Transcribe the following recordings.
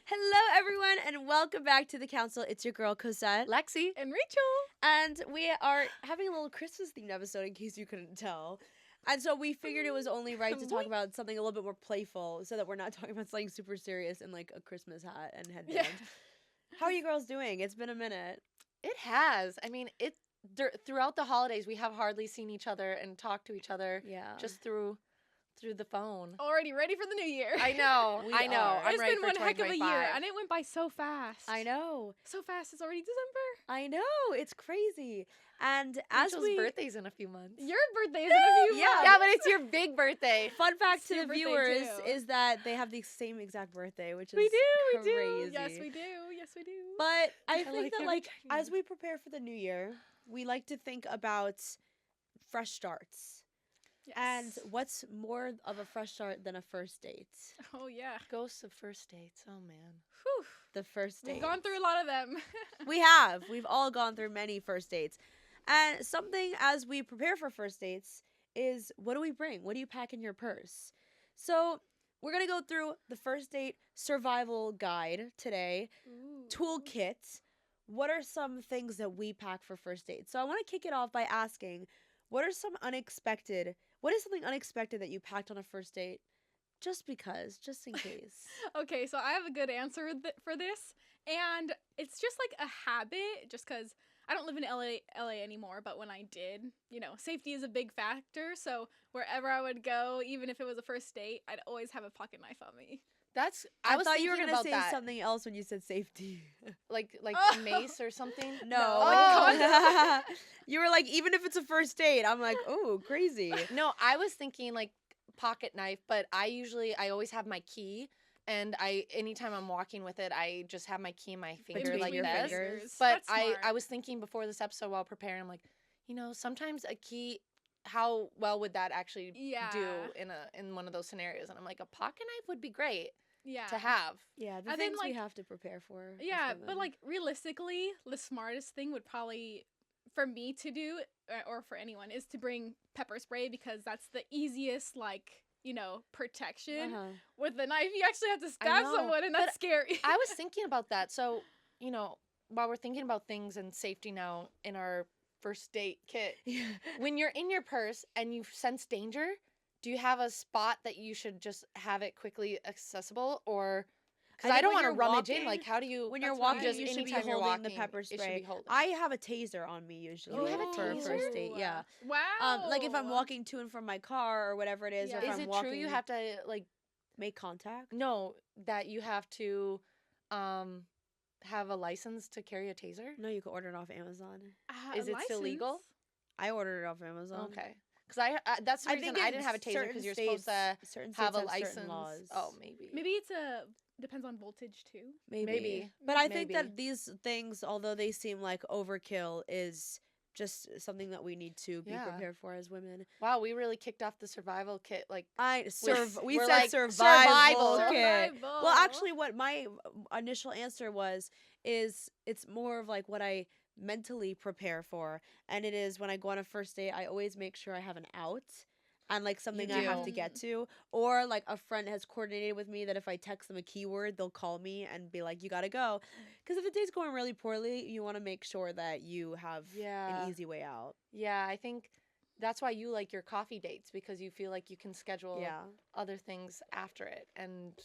Hello, everyone, and welcome back to the council. It's your girl, Cosette. Lexi. And Rachel. And we are having a little Christmas-themed episode, in case you couldn't tell. And so we figured it was only right to talk about something a little bit more playful, so that we're not talking about something super serious in, like, a Christmas hat and headband. Yeah. How are you girls doing? It's been a minute. It has. I mean, throughout the holidays, we have hardly seen each other and talked to each other. Yeah. Just through the phone. Already ready for the new year. I know. We I know. are. I'm It's ready been for one heck of a year, 2025. and it went by so fast. I know. So fast, it's already December. I know. It's crazy. And as Rachel's birthday's in a few months. Your birthday is in a few Yeah. months. Yeah, but it's your big birthday. Fun fact It's to your the birthday, viewers too. is that they have the same exact birthday, which is We do. crazy. Yes, we do. Yes, we do. But I I think like that, it. like, as we prepare for the new year, we like to think about fresh starts. Yes. And what's more of a fresh start than a first date? Oh yeah. Ghosts of first dates. Oh, man. Whew. The first date. We've gone through a lot of them. We have. We've all gone through many first dates. And something as we prepare for first dates is, what do we bring? What do you pack in your purse? So we're going to go through the first date survival guide today. Ooh. Toolkit. What are some things that we pack for first dates? So I want to kick it off by asking, what is something unexpected that you packed on a first date? Just because, just in case. Okay, so I have a good answer for this, and it's just like a habit, just because I don't live in LA anymore, but when I did, safety is a big factor, so wherever I would go, even if it was a first date, I'd always have a pocket knife on me. I was thought you were thinking gonna about say that. something else when you said safety. Like Oh. mace or something. No. Oh. You were like, even if it's a first date, I'm like, oh, crazy. No, I was thinking like pocket knife, but I always have my key, and anytime I'm walking with it, I just have my key in my finger Between like your this. fingers. But That's I smart. was thinking before this episode while preparing, I'm like, sometimes a key, how well would that actually Yeah. do in one of those scenarios? And I'm like, a pocket knife would be great Yeah. to have. Yeah, the And then, things we like- have to prepare for. as Yeah, but women. like realistically, the smartest thing would probably for me to do or for anyone is to bring pepper spray, because that's the easiest protection. Uh-huh. With the knife, you actually have to stab know, someone, and but that's scary. I was thinking about that. So, while we're thinking about things and safety now in our first date kit, when you're in your purse and you sense danger, do you have a spot that you should just have it quickly accessible, or because I think don't when want to you're rummage in? walking- Like, how do you? When you're That's right. walking, just you should be anytime you're holding the walking, pepper it should spray. be holding. I have a taser on me usually. You have a for a first date. Ooh. Yeah. Wow. Like if I'm walking to and from my car or whatever it is, or Yeah. if Is I'm it walking, true you have to make contact? no, that you have to have a license to carry a taser? No, you can order it off Amazon. Is it still legal? I ordered it off Amazon. Okay. Because that's the reason I didn't have a taser, because you're supposed to certain have a states certain license. laws. Oh, maybe. Maybe it's depends on voltage too. Maybe. But I think Maybe. that these things, although they seem like overkill, is just something that we need to be Yeah. prepared for as women. Wow, we really kicked off the survival kit. Like, We we're said like, survival survival. kit. Survival. Well, actually, what my initial answer was is it's more of like what I mentally prepare for, and it is when I go on a first date, I always make sure I have an out and like something I have to do. get to, or like a friend has coordinated with me that if I text them a keyword, they'll call me and be like, "You gotta go," because if the date's going really poorly, you want to make sure that you have Yeah. an easy way out. yeah, I think that's why you like your coffee dates, because you feel like you can schedule Yeah. other things after it. And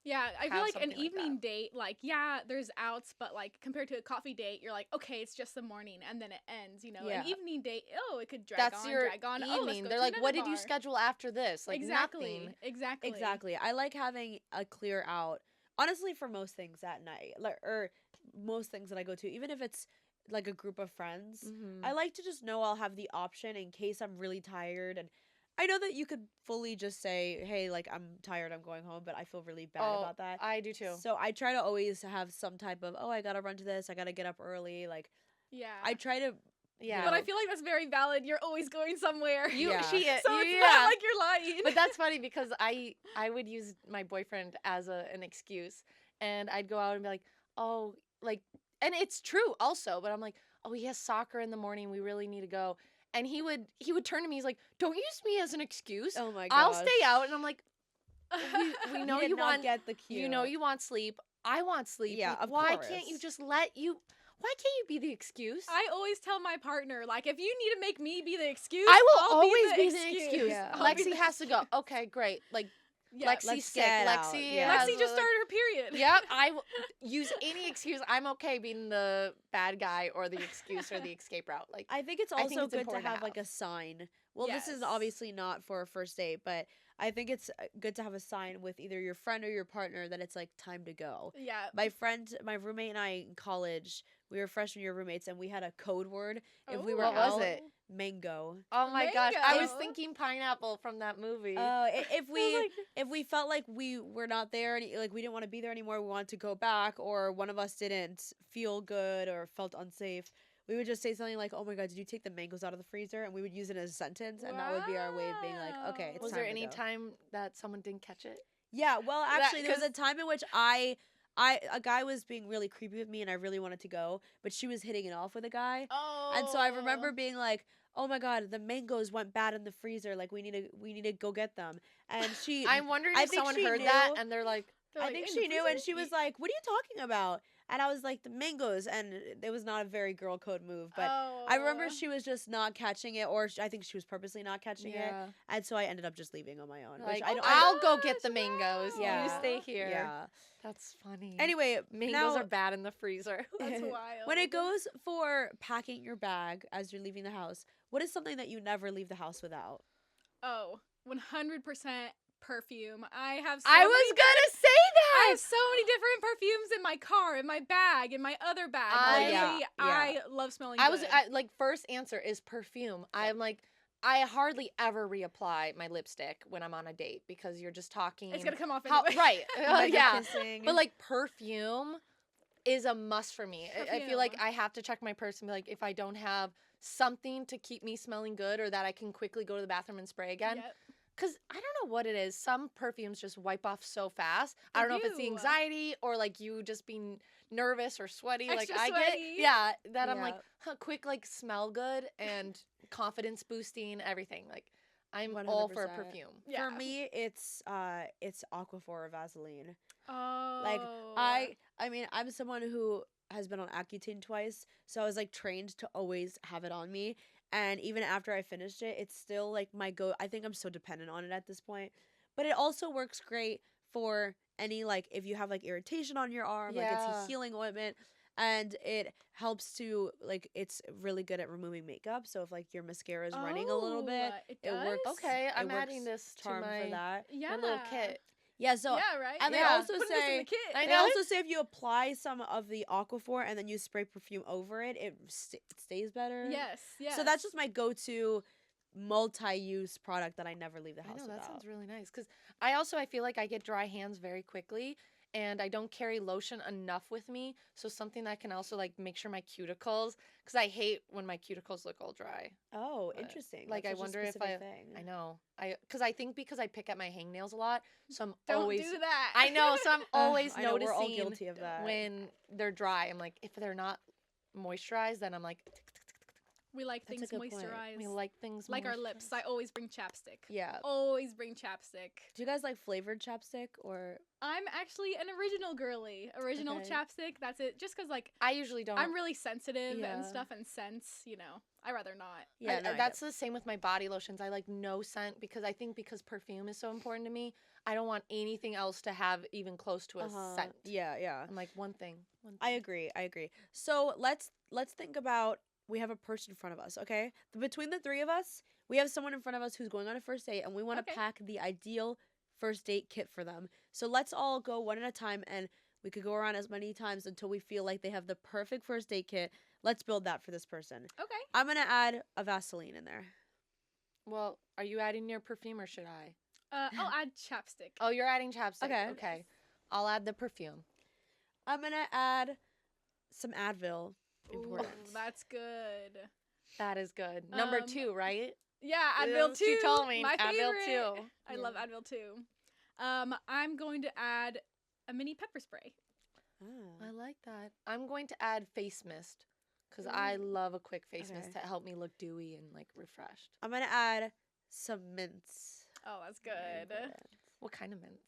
Yeah, I feel have like an something like evening that. date, like, yeah, there's outs, but like compared to a coffee date, you're like, okay, it's just the morning, and then it ends. Yeah. An evening date, it could drag that's on, your drag on. evening. Oh, let's go They're to like, another what did you bar." schedule after this? Like, Exactly, nothing. exactly, Exactly. I like having a clear out. Honestly, for most things at night, or most things that I go to, even if it's like a group of friends, Mhm. I like to just know I'll have the option in case I'm really tired. And I know that you could fully just say, "Hey, like I'm tired, I'm going home," but I feel really bad Oh, about that. I do too. So I try to always have some type of, "Oh, I gotta run to this. I gotta get up early." Like Yeah, I try to. Yeah. but I feel like that's very valid. You're always going somewhere. You, Yeah. she, so it's yeah. not like you're lying. But that's funny, because I would use my boyfriend as an excuse, and I'd go out and be like, oh, like, and it's true also, but I'm like, oh, he has soccer in the morning, we really need to go. And he would turn to me, he's like, don't use me as an excuse. Oh my god. I'll stay out. And I'm like, we know did you not want get the cue. you know you want sleep. I want sleep. Yeah, Like, of why can't you course. just let you? Why can't you be the excuse? I always tell my partner, like, if you need to make me be the excuse, I will I'll always be be the the excuse. excuse. Yeah. I'll be Lexi the has to go. Okay, great. Like Yeah. Lexi's Let's sick. get out. Lexi Yeah. has Lexi just like, started her period. Yep, I will use any excuse. I'm okay being the bad guy or the excuse or the escape route. Like I think it's I think also it's good to important to have like a have. sign. Well, this is Yes. obviously not for a first date, but I think it's good to have a sign with either your friend or your partner that it's like time to go. Yeah. My roommate and I in college, we were freshman year roommates, and we had a code word if we were What was out. it? Mango. Oh my gosh, I was Mango. thinking pineapple from that movie. If I we was like, if we felt like we were not there, like we didn't want to be there anymore, we wanted to go back, or one of us didn't feel good or felt unsafe, we would just say something like, "Oh my god, did you take the mangoes out of the freezer?" And we would use it as a sentence, and that would be our way of being like, "Okay, it's was time there to any go." time that someone didn't catch it? Yeah, well, That- actually, there was 'cause- a time in which I a guy was being really creepy with me, and I really wanted to go, but she was hitting it off with a guy, Oh. and so I remember being like, "Oh my god, the mangoes went bad in the freezer. Like we need to go get them." And she, I'm wondering I if think someone she heard that knew. and they're like, They're I like, think "In she the knew, freezer?" and she was like, "What are you talking about?" And I was like, "The mangoes," and it was not a very girl code move, but I remember she was just not catching it, or I think she was purposely not catching it, yeah. and so I ended up just leaving on my own. Like, which I don't. I'll go get gosh, the mangoes. Yeah. You stay here. Yeah. That's funny. Anyway, mangoes now are bad in the freezer. That's wild. when it goes for packing your bag as you're leaving the house, what is something that you never leave the house without? Oh, 100% perfume. I have so I many was different- gonna say I that. have so many different perfumes in my car, in my bag, in my other bag. I- Literally, yeah. I love smelling I was good. like, first answer is perfume. I'm like, I hardly ever reapply my lipstick when I'm on a date because you're just talking. It's gonna come off how, anyway. right? Like you're Yeah, kissing. but like perfume is a must for me. I feel like Perfume. I have to check my purse and be like, if I don't have something to keep me smelling good or that I can quickly go to the bathroom and spray again. Yep. Because I don't know what it is. Some perfumes just wipe off so fast. They I don't know if it's the do. anxiety or like you just being nervous or sweaty. Like Extra I get, sweaty. yeah, that I'm like, Yeah. quick, like smell good and confidence boosting, everything. Like I'm all for 100%. perfume. Yeah. For me, it's Aquaphor or Vaseline. Oh. Like I mean, I'm someone who has been on Accutane twice, so I was like trained to always have it on me. And even after I finished it, it's still like my go. I think I'm so dependent on it at this point. But it also works great for any like if you have like irritation on your arm, like it's Yeah. a healing ointment. And it helps to like it's really good at removing makeup. So if like your mascara is running a little bit, It it does? works. Okay, I'm it adding works this to charm my, for that. Yeah. my little kit. Yeah, so yeah, right. and they Yeah. also Put this in say the kit. I they know. also say if you apply some of the Aquaphor and then you spray perfume over it, it stays better. Yes. Yes. So that's just my go-to multi-use product that I never leave the I house know that without. sounds really nice because I feel like I get dry hands very quickly and I don't carry lotion enough with me. So something that can also like make sure my cuticles, because I hate when my cuticles look all dry. Oh, But, interesting. like, That's I such a wonder if specific thing. I know because I think because I pick at my hangnails a lot, so I'm Don't always do that. I know, so I'm always I know, noticing we're all guilty of that. when they're dry. I'm like, if they're not moisturized, then I'm like, We like That's a things good point. moisturized. we like things like our lips. I moisturized. always bring chapstick. Yeah. Always bring chapstick. Do you guys like flavored chapstick or I'm actually an original girly. Original Okay. chapstick. That's it. Just because like I usually don't. I'm really sensitive Yeah. and stuff and scents. You know, I rather not. yeah, no, I that's get- the same with my body lotions. I like no scent because I think because perfume is so important to me, I don't want anything else to have even close to a scent. Yeah, yeah. I'm like one thing. I agree. I agree. So let's think about we have a person in front of us, okay? Between the three of us, we have someone in front of us who's going on a first date and we want to Okay. pack the ideal first date kit for them. So let's all go one at a time and we could go around as many times until we feel like they have the perfect first date kit. Let's build that for this person. Okay. I'm going to add a Vaseline in there. Well, are you adding your perfume or should I? I'll add chapstick. Oh, you're adding chapstick. Okay. Okay. I'll add the perfume. I'm going to add some Advil. Ooh, Important. that's good. That is good. Number 2, right? Yeah, That's Advil what too. you told me. My Advil favorite. too. I love Advil too. I'm going to add a mini pepper spray. I like that. I'm going to add face mist because I love a quick face mist Okay. to help me look dewy and like refreshed. I'm going to add some mints. Oh, that's Very good. important. What kind of mints?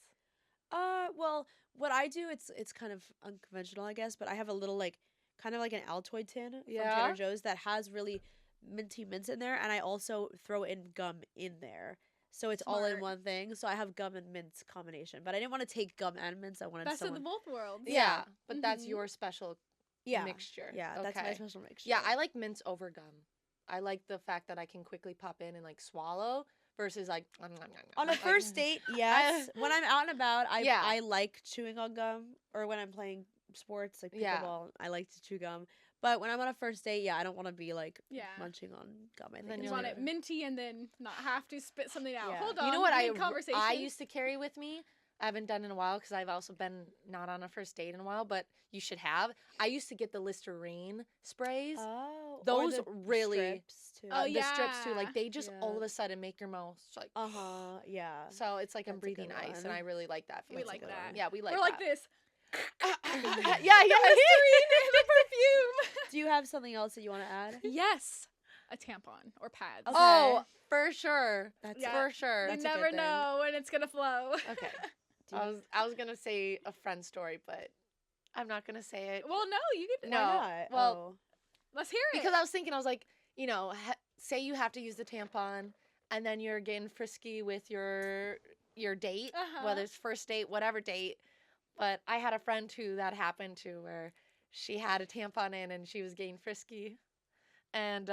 Well, what I do, it's kind of unconventional, I guess, but I have a little like kind of like an Altoid tin from Yeah? Trader Joe's that has really minty mints in there, and I also throw in gum in there. So it's all in Smart. one thing. So I have gum and mints combination, but I didn't want to take gum and mints. I wanted Best of someone. the both worlds. Yeah, but that's Mhm. your special Yeah, mixture. yeah, that's my Okay. special mixture. Yeah, I like mints over gum. I like the fact that I can quickly pop in and like swallow versus like On a like- first date, yes. When I'm out and about, Yeah. I like chewing on gum, or when I'm playing sports like Yeah. pickleball, I like to chew gum. But when I'm on a first date, yeah, I don't want to be like Yeah. munching on gum. I think Then it's You you're want like- it minty and then not have to spit something out. Yeah. Hold on. You know what conversation. I used to carry with me? I haven't done in a while because I've also been not on a first date in a while, but you should have. I used to get the Listerine sprays. Oh, Those really- strips too. Oh, The strips too, yeah. like they just all Yeah. of a sudden make your mouth like. Yeah. So it's like I'm That's a breathing good ice, and one. I really like that We feeling. like a good that. one. Yeah, we like We're like that. this. yeah. Listerine and the perfume. Do you have something else that you want to add? Yes. A tampon or pads. Okay. Oh, for sure. That's Yeah. For sure. You That's a good never thing. know when it's gonna flow. Okay. Do you- I was gonna say a friend story, but I'm not gonna say it. Well, no, you could. No. Why not? well, Oh. Let's hear it. Because I was thinking, I was like, say you have to use the tampon, and then you're getting frisky with your date, Uh-huh. whether it's first date, whatever date. But I had a friend who that happened to, where she had a tampon in and she was getting frisky, and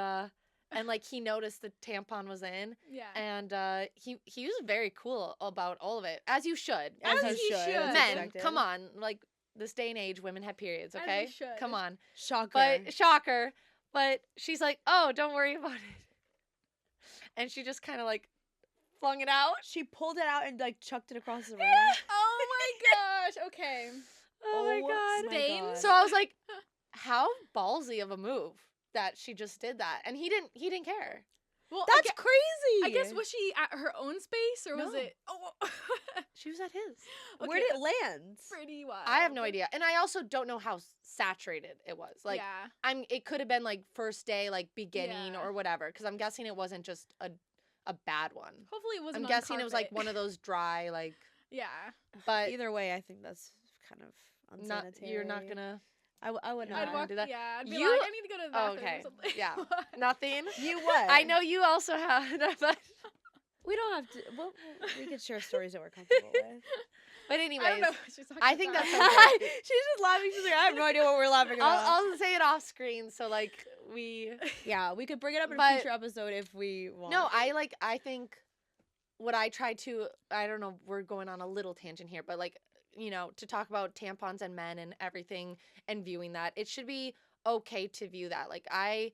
like he noticed the tampon was in, Yeah. and he was very cool about all of it, as you should. As you you should. should. That's Men, expected. come on, like this day and age, women have periods. As you Okay, should. come on. Shocker. But shocker. But she's like, oh, don't worry about it. And she just kind of like flung it out. she pulled it out and like chucked it across the room. Oh my gosh. Okay. Oh my god. Stains? God. So I was like, how ballsy of a move that she just did that, and he didn't care. Well, That's crazy. I guess was she at her own space or was No. it? Oh, She was at his. Where did it land? Pretty wild. I have no idea, and I also don't know how saturated it was. Like, yeah. It could have been like first day, like beginning Yeah. or whatever, because I'm guessing it wasn't just a bad one. Hopefully it wasn't. I'm on guessing it was like carpet. one of those dry, like, Yeah. but Either way, I think that's kind of not unsanitary. you're not gonna. I would You're I'd not not. walk. do that. Yeah. I'd be You- like, I need to go to the Oh, bathroom. okay. Or something. Yeah. Nothing. You what? I know you also have, but We don't have to. Well, we could share stories that we're comfortable with. but I anyways, don't know what she's talking I think about. that's okay. She's just laughing. She's like, I have no idea what we're laughing about. I'll say it off screen, so like we. Yeah, we could bring it up in a But- future episode if we want. No, I think what I try to. I don't know. We're going on a little tangent here, but like to talk about tampons and men and everything and viewing that, it should be okay to view that. Like I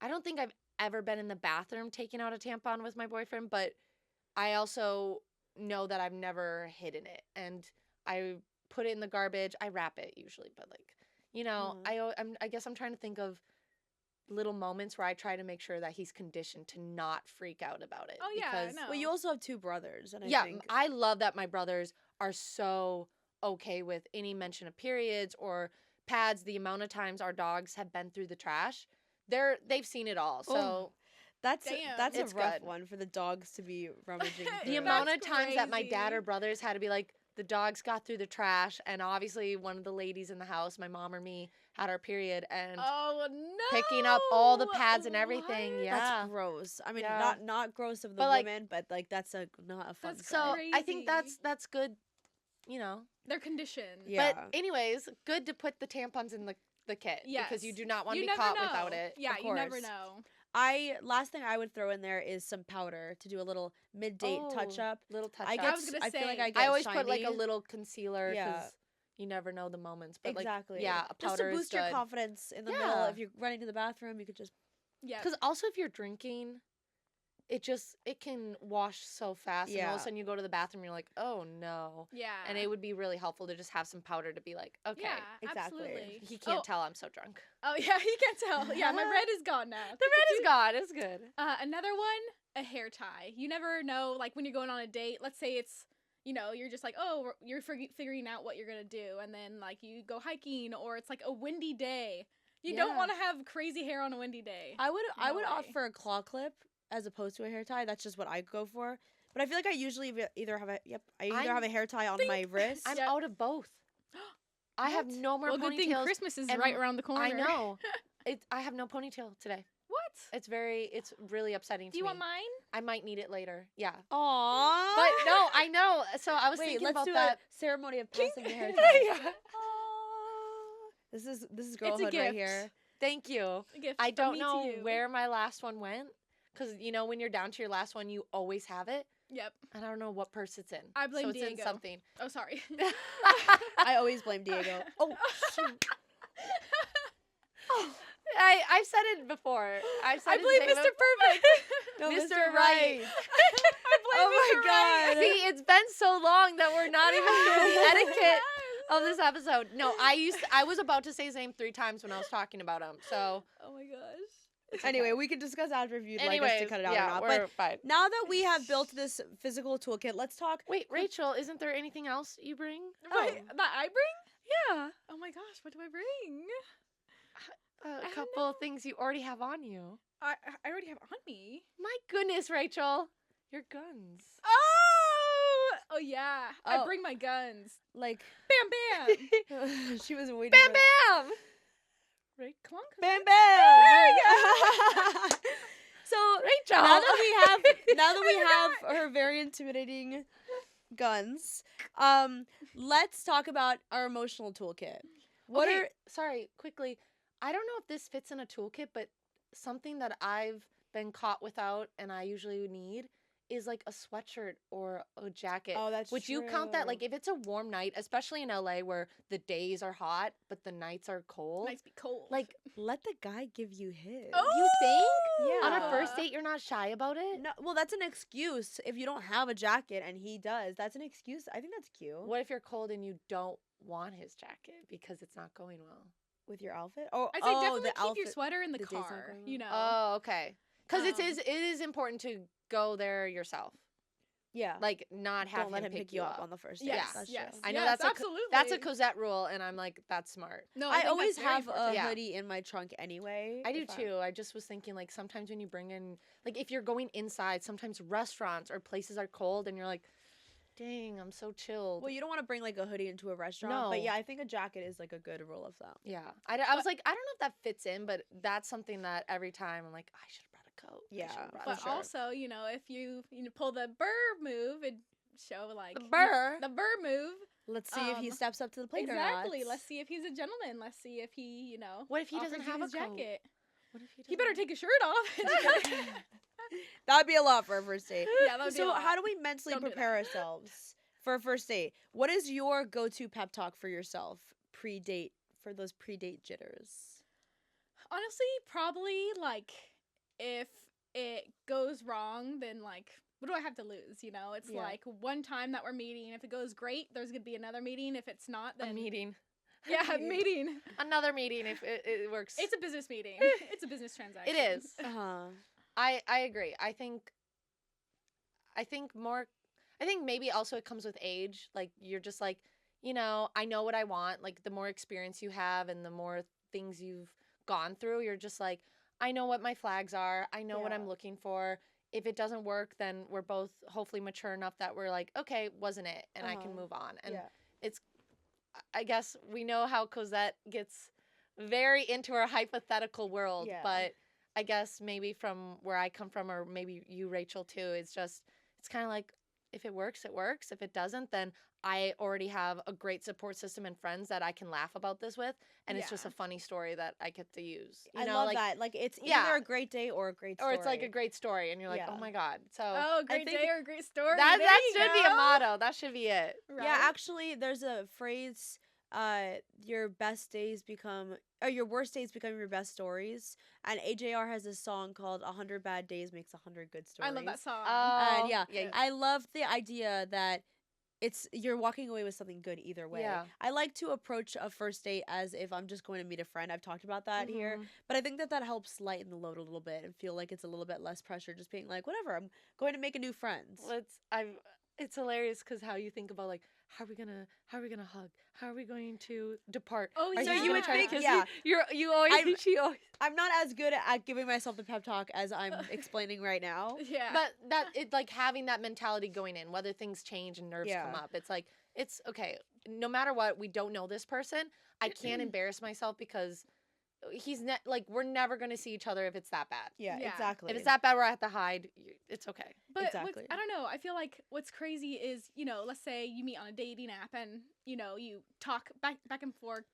don't think I've ever been in the bathroom taking out a tampon with my boyfriend, but I also know that I've never hidden it, and I put it in the garbage. I wrap it usually, but like I guess I'm trying to think of little moments where I try to make sure that he's conditioned to not freak out about it. Oh, yeah, because, no. Well, you also have two brothers, and I yeah, think I love that my brothers are so okay with any mention of periods or pads. The amount of times our dogs have been through the trash, they've seen it all. So Oh, that's Damn. that's It's a rough good. one for the dogs to be rummaging. The the through. amount That's of times that my dad crazy. or brothers had to be like, the dogs got through the trash, and obviously one of the ladies in the house, my mom or me, had our period, and Oh no. picking up all the pads and everything. What? Yeah. That's gross. I mean, Yeah. not gross of the But, like- women, but like that's not a fun. That's So sight. I think Crazy. that's good, They're conditioned. Yeah. But anyways, good to put the tampons in the kit because you Yes. do not want to You be never caught know. without it. Yeah, Of you never course. know. Last thing I would throw in there is some powder to do a little mid-date touch up. Little touch I up. get. was gonna I feel like say- I get I always put like a shiny. little concealer because Yeah. you never know the moments. But Exactly. like, yeah, a just powder to is boost your good. confidence in the middle. Yeah. If you're running to the bathroom, you could just. Yeah. Because also if you're drinking, it can wash so fast, and all of Yeah. a sudden you go to the bathroom, you're like, oh no. Yeah. And it would be really helpful to just have some powder to be like, okay, Yeah, exactly. absolutely. he can't Oh, tell I'm so drunk. Oh yeah, he can tell. Yeah, my red is gone now. The red is gone. It's good. Another one, a hair tie. You never know, like when you're going on a date. Let's say it's, you're just like, oh, you're figuring out what you're gonna do, and then like you go hiking, or it's like a windy day. You don't Yeah. want to have crazy hair on a windy day. I would No opt way. for a claw clip as opposed to a hair tie. That's just what I go for But I feel like I usually either have I'm- have a hair tie on Think- my wrist. I'm Yep. out of both. I have What? no more Well, good thing ponytails. Christmas is and right around the corner. I know. I have no ponytail today. What? It's really upsetting to Do you me. want mine? I might need it later. Yeah. Aww. But no, I know. So I was Wait, thinking let's about do that. a ceremony of King- passing the hair tie. Yeah. Aw. This is It's a girlhood right gift. here. Thank you. A gift I from don't me to know you. where my last one went. Because, when you're down to your last one, you always have it. Yep. And I don't know what purse it's in. I blame so it's in Diego. something. Oh, sorry. I always blame Diego. Oh, shoot. I've said it before. I've said I his blame name Mr. Perfect. No, Mr. Right. I blame Oh my Mr. Right. God. See, it's been so long that we're not even doing the etiquette of this episode. No, I was about to say his name 3 times when I was talking about him. So Oh my gosh. it's Anyway, okay. we can discuss after if you'd like us Anyways, to cut it out yeah, or not. we're But fine. now that we have built this physical toolkit, let's talk. Wait, Rachel, isn't there anything else you bring? Wait, that I bring? Yeah. Oh my gosh, what do I bring? I A don't couple of things you already have on you. I already have on me. My goodness, Rachel. Your guns. Oh yeah. Oh. I bring my guns. Like, Bam bam. she was waiting. Bam for bam! Right? Come on. Bam bam. There you So Rachel! now that we have her very intimidating guns, let's talk about our emotional toolkit. What Okay, are sorry, quickly. I don't know if this fits in a toolkit, but something that I've been caught without and I usually need is like a sweatshirt or a jacket. Oh, that's Would you count that? true. Like if it's a warm night, especially in LA where the days are hot but the nights are cold. Nice be cold. Like, let the guy give you his? you think? Yeah. On a first date, you're not shy about it? No, well, that's an excuse. If you don't have a jacket and he does, that's an excuse. I think that's cute. What if you're cold and you don't want his jacket because it's not going well? With your outfit? Oh, I'd say definitely the keep outfit. your sweater in the the days not car. going You know. Oh, okay. Because Um, it is important to go there yourself. Yeah. Like not have don't let him pick you up on the first date. yes, That's yes, true. I know yes, that's absolutely. That's a Cosette rule, and I'm like, that's smart. No, I think always that's very have a important. Yeah. hoodie in my trunk anyway. I do if too. I just was thinking like sometimes when you bring in like if you're going inside, sometimes restaurants or places are cold, and you're like, dang, I'm so chilled. Well, you don't want to bring like a hoodie into a restaurant, but No. yeah, I think a jacket is like a good rule of thumb. Yeah, I was like, I don't know if that fits in, but that's something that every time I'm like, I should have brought a coat. I Yeah, should've brought a But sure. also, if you pull the burr move and show like The burr? the burr move. Let's see if he Um, steps up to the plate Exactly. or not. Let's see if he's a gentleman. Let's see if he, What if he doesn't offers you have his a coat? jacket. What if He better take his shirt off. That would be a lot for a first date. Yeah, that would be a So, lot. how do we mentally Don't do prepare that. ourselves for a first date? What is your go-to pep talk for yourself pre-date for those pre-date jitters? Honestly, probably like if it goes wrong, then like what do I have to lose? It's Yeah. like one time that we're meeting. If it goes great, there's gonna be another meeting. If it's not, A then meeting. yeah, meeting. Another meeting if it works. It's a business meeting. It's a business transaction. It is. Uh-huh. I agree. I think maybe also it comes with age. Like you're just like, I know what I want. Like the more experience you have and the more things you've gone through, you're just like, I know what my flags are. I know what I'm Yeah. looking for. If it doesn't work, then we're both hopefully mature enough that we're like, okay, wasn't it? And I can Uh-huh. move on. And Yeah. I guess we know how Cosette gets very into her hypothetical world, Yeah. but I guess maybe from where I come from, or maybe you, Rachel, too, it's kind of like if it works, it works. If it doesn't, then I already have a great support system and friends that I can laugh about this with, and it's just Yeah. a funny story that I get to use. I love that. Like, it's either Yeah. a great date or a great Or story. it's like a great story, and you're like, Yeah. oh my god. So Oh, great think day or a great story. that There you should be a go. motto. That should be it. Right? Yeah, actually, there's a phrase, your best days become, or your worst days become your best stories. And AJR has this song called 100 Bad Days Makes 100 Good Stories. I love that song. And yeah, yeah. I love the idea that you're walking away with something good either way. Yeah. I like to approach a first date as if I'm just going to meet a friend. I've talked about that here, Mhm. but I think that helps lighten the load a little bit and feel like it's a little bit less pressure. Just being like, whatever, I'm going to make a new friend. Well, it's hilarious because how you think about like how are we gonna hug? How are we going to depart? Oh, Are yeah. you So you gonna would try to think- kiss yeah. me? You always she always. I'm not as good at giving myself the pep talk as I'm explaining right now. Yeah. But that it like having that mentality going in, whether things change and nerves come Yeah. up. It's like it's okay. No matter what, we don't know this person. I can't embarrass myself because like we're never gonna see each other if it's that bad. Yeah, Yeah. exactly. If it's that bad, where I have to hide. It's okay. But Exactly. I don't know. I feel like what's crazy is, let's say you meet on a dating app and, you talk back and forth,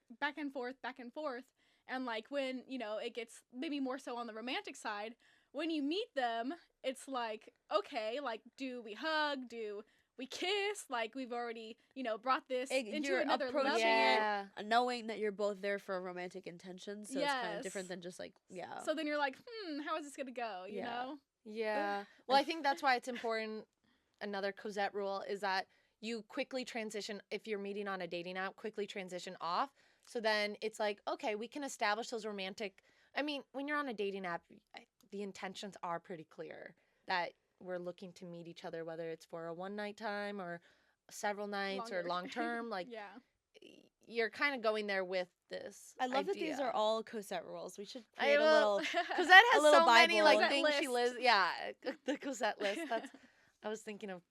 and like when, it gets maybe more so on the romantic side, when you meet them, it's like, okay, like do we hug? Do we kiss? Like we've already, brought this into You're another approaching level. Yeah. knowing that you're both there for a romantic intention, so it's kind of Yes. different than just like, yeah. So then you're like, how is this gonna go? You Yeah. know? Yeah. Well, I think that's why it's important. Another Cosette rule is that you quickly transition if you're meeting on a dating app, quickly transition off. So then it's like, okay, we can establish those romantic. I mean, when you're on a dating app, the intentions are pretty clear that we're looking to meet each other, whether it's for a one night time or several nights Longer. or long term. Like, Yeah. you're kind of going there with this. I love that these idea. are all Cosette rules. We should I create a will- little. Cosette has little so many Bible. like Cosette things she list. lives. Yeah, the Cosette list. That's. I was thinking of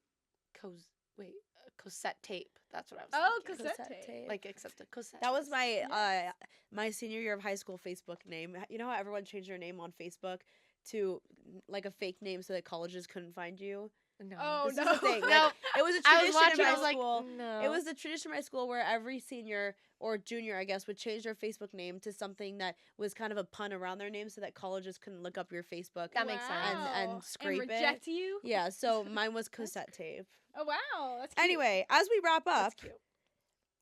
Cosette tape. That's what I was. Oh, thinking. Cosette tape. Like except a Cosette. That was list. my Yes. my senior year of high school Facebook name. You know how everyone changed their name on Facebook to like a fake name so that colleges couldn't find you? No. Oh, This is no. the thing. Like, No, it was a I tradition was watching. in I my was like, school. no. It was the tradition in my school where every senior or junior, I guess, would change their Facebook name to something that was kind of a pun around their name so that colleges couldn't look up your Facebook. That makes sense. And Wow. scrape it. reject you. Yeah, so mine was Cosette tape. Oh wow, that's cute. Anyway, as we wrap up, That's cute.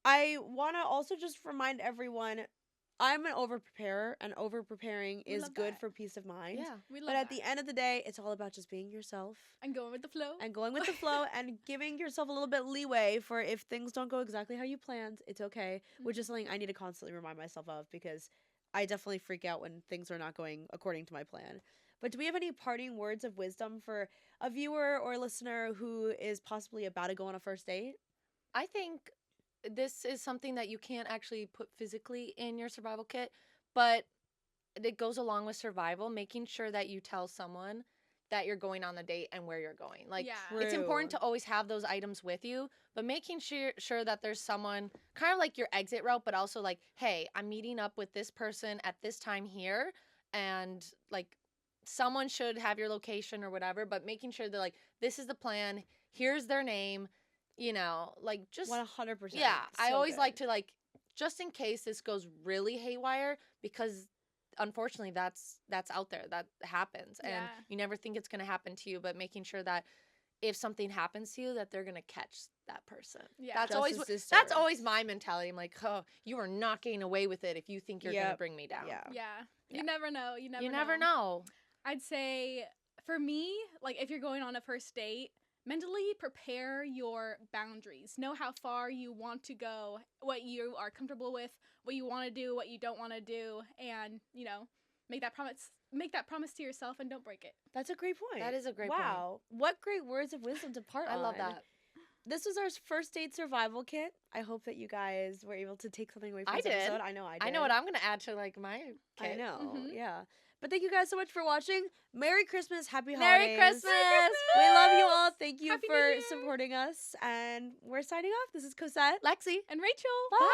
I want to also just remind everyone I'm an over preparer, and over preparing We is love good that. for peace of mind. Yeah. we love But at that. the end of the day, it's all about just being yourself and going with the flow. and going with the flow and giving yourself a little bit leeway for if things don't go exactly how you planned, it's okay, which is something I need to constantly remind myself of because I definitely freak out when things are not going according to my plan. But do we have any parting words of wisdom for a viewer or listener who is possibly about to go on a first date? I think this is something that you can't actually put physically in your survival kit, but it goes along with survival, making sure that you tell someone that you're going on the date and where you're going. Like, Yeah. it's important True. to always have those items with you, but making sure that there's someone kind of like your exit route, but also like, hey, I'm meeting up with this person at this time here, and like someone should have your location or whatever, but making sure that like this is the plan, here's their name, like just 100%. yeah, I So always good. like to like just in case this goes really haywire because unfortunately that's out there, that happens, and Yeah. you never think it's going to happen to you, but making sure that if something happens to you that they're going to catch that person. Yeah. That's Justice always is that's served. always my mentality. I'm like, "Oh, you are not getting away with it if you think you're going to Yep. bring me down." Yeah. Yeah. Yeah. You never know. You never You never know. I'd say for me, like if you're going on a first date, mentally prepare your boundaries. Know how far you want to go, what you are comfortable with, what you want to do, what you don't want to do, and, make that promise to yourself and don't break it. That's a great point. That is a great point. Wow. What great words of wisdom to part I on. love that. This was our first date survival kit. I hope that you guys were able to take something away from I this did. episode. I know I did. I know what I'm going to add to like my I kit. know. Mhm. Yeah. But thank you guys so much for watching. Merry Christmas. Happy Merry holidays. Christmas. We love you all. Thank you Happy New for Year. supporting us. And we're signing off. This is Cosette. Lexi. And Rachel. Bye.